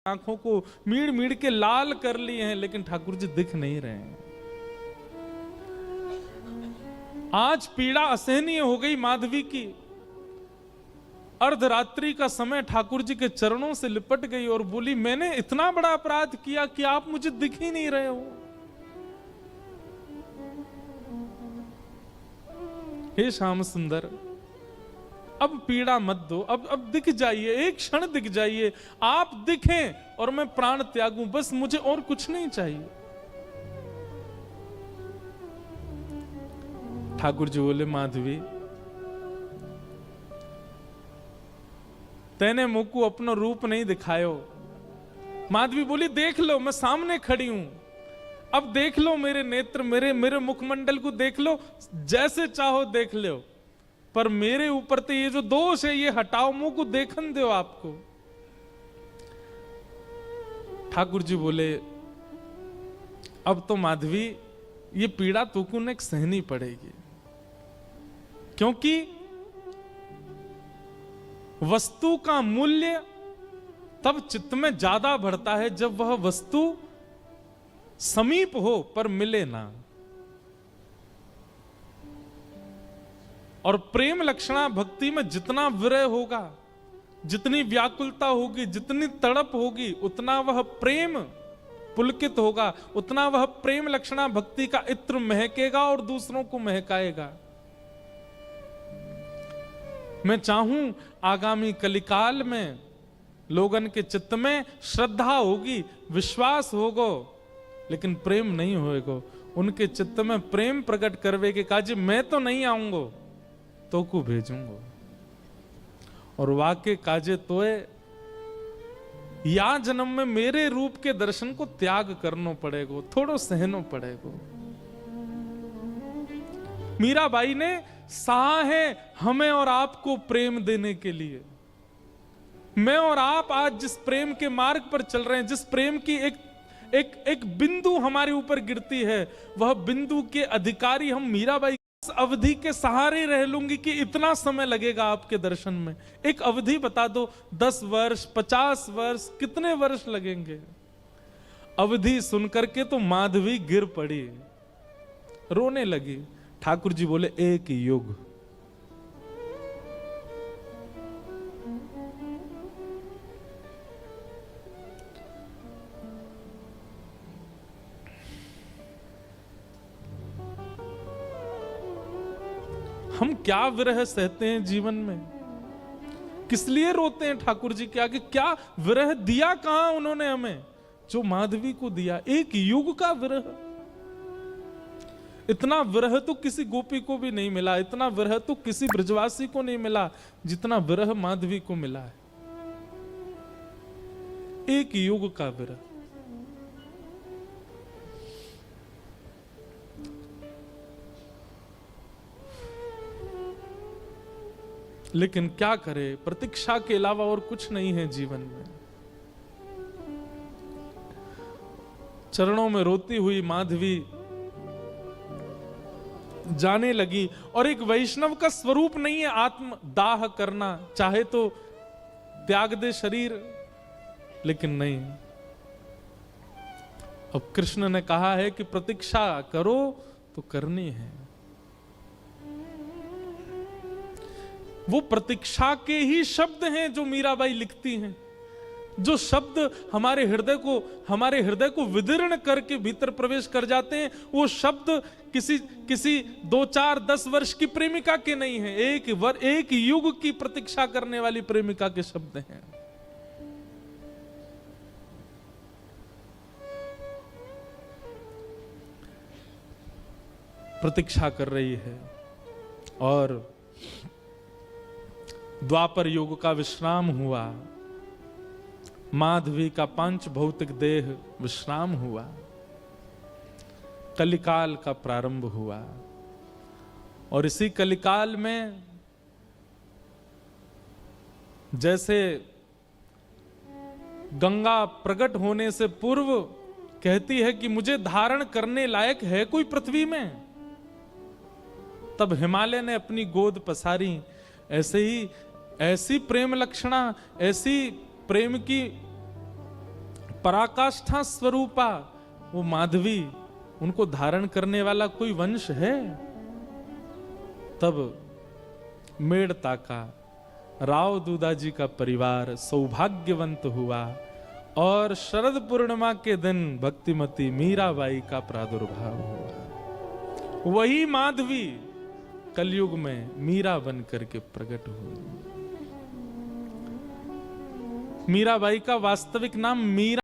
आंखों को मीड़ मीड़ के लाल कर लिए हैं, लेकिन ठाकुर जी दिख नहीं रहे हैं। आज पीड़ा असहनीय हो गई माधवी की। अर्धरात्रि का समय ठाकुर जी के चरणों से लिपट गई और बोली, मैंने इतना बड़ा अपराध किया कि आप मुझे दिख ही नहीं रहे हो। हे श्याम सुंदर, अब पीड़ा मत दो, अब दिख जाइए, एक क्षण दिख जाइए, आप दिखें और मैं प्राण त्यागूं, बस मुझे और कुछ नहीं चाहिए। ठाकुर जी बोले, माधवी तेने मुझको अपना रूप नहीं दिखायो। माधवी बोली, देख लो, मैं सामने खड़ी हूं, अब देख लो मेरे नेत्र, मेरे मुखमंडल को देख लो, जैसे चाहो देख लो, पर मेरे ऊपर तो ये जो दोष है ये हटाओ, मुंह को देखन दो आपको। ठाकुर जी बोले, अब तो माधवी ये पीड़ा तुमको ने सहनी पड़ेगी, क्योंकि वस्तु का मूल्य तब चित्त में ज्यादा बढ़ता है जब वह वस्तु समीप हो पर मिले ना। और प्रेम लक्षणा भक्ति में जितना विरह होगा, जितनी व्याकुलता होगी, जितनी तड़प होगी, उतना वह प्रेम पुलकित होगा, उतना वह प्रेम लक्षणा भक्ति का इत्र महकेगा और दूसरों को महकाएगा। मैं चाहूं आगामी कलिकाल में लोगन के चित्त में श्रद्धा होगी, विश्वास होगो, लेकिन प्रेम नहीं होएगो। उनके चित्त में प्रेम प्रकट करवे के काज मैं तो नहीं आऊंगो, तो को भेजूंगो। और वाक्य काजे तोए या जन्म में मेरे रूप के दर्शन को त्याग करना पड़ेगो, थोड़ो सहनो पड़ेगो। मीराबाई ने सहा है हमें और आपको प्रेम देने के लिए। मैं और आप आज जिस प्रेम के मार्ग पर चल रहे हैं, जिस प्रेम की एक बिंदु हमारे ऊपर गिरती है, वह बिंदु के अधिकारी हम मीराबाई अवधि के सहारे रह लूंगी कि इतना समय लगेगा आपके दर्शन में। एक अवधि बता दो, 10 वर्ष, 50 वर्ष, कितने वर्ष लगेंगे? अवधि सुनकर के तो माधवी गिर पड़ी, रोने लगी। ठाकुर जी बोले, एक युग। हम क्या विरह सहते हैं जीवन में, किस लिए रोते हैं ठाकुर जी के आगे? क्या विरह दिया कहां उन्होंने हमें, जो माधवी को दिया? एक युग का विरह। इतना विरह तो किसी गोपी को भी नहीं मिला, इतना विरह तो किसी ब्रजवासी को नहीं मिला जितना विरह माधवी को मिला है। एक युग का विरह। लेकिन क्या करे, प्रतीक्षा के अलावा और कुछ नहीं है जीवन में। चरणों में रोती हुई माधवी जाने लगी। और एक वैष्णव का स्वरूप नहीं है आत्म दाह करना, चाहे तो त्याग दे शरीर, लेकिन नहीं। अब कृष्ण ने कहा है कि प्रतीक्षा करो तो करनी है। वो प्रतीक्षा के ही शब्द हैं जो मीराबाई लिखती हैं, जो शब्द हमारे हृदय को विदीर्ण करके भीतर प्रवेश कर जाते हैं। वो शब्द किसी 2, 4, 10 वर्ष की प्रेमिका के नहीं है, एक युग की प्रतीक्षा करने वाली प्रेमिका के शब्द हैं। प्रतीक्षा कर रही है। और द्वापर युग का विश्राम हुआ, माधवी का पंच भौतिक देह विश्राम हुआ, कलिकाल का प्रारंभ हुआ। और इसी कलिकाल में जैसे गंगा प्रकट होने से पूर्व कहती है कि मुझे धारण करने लायक है कोई पृथ्वी में, तब हिमालय ने अपनी गोद पसारी। ऐसे ही ऐसी प्रेम लक्षणा, ऐसी प्रेम की पराकाष्ठा स्वरूपा वो माधवी, उनको धारण करने वाला कोई वंश है? तब मेड़ता का राव दूदाजी का परिवार सौभाग्यवंत हुआ और शरद पूर्णिमा के दिन भक्तिमती मीराबाई का प्रादुर्भाव हुआ। वही माधवी कलयुग में मीरा बन करके प्रकट हुई। मीराबाई का वास्तविक नाम मीरा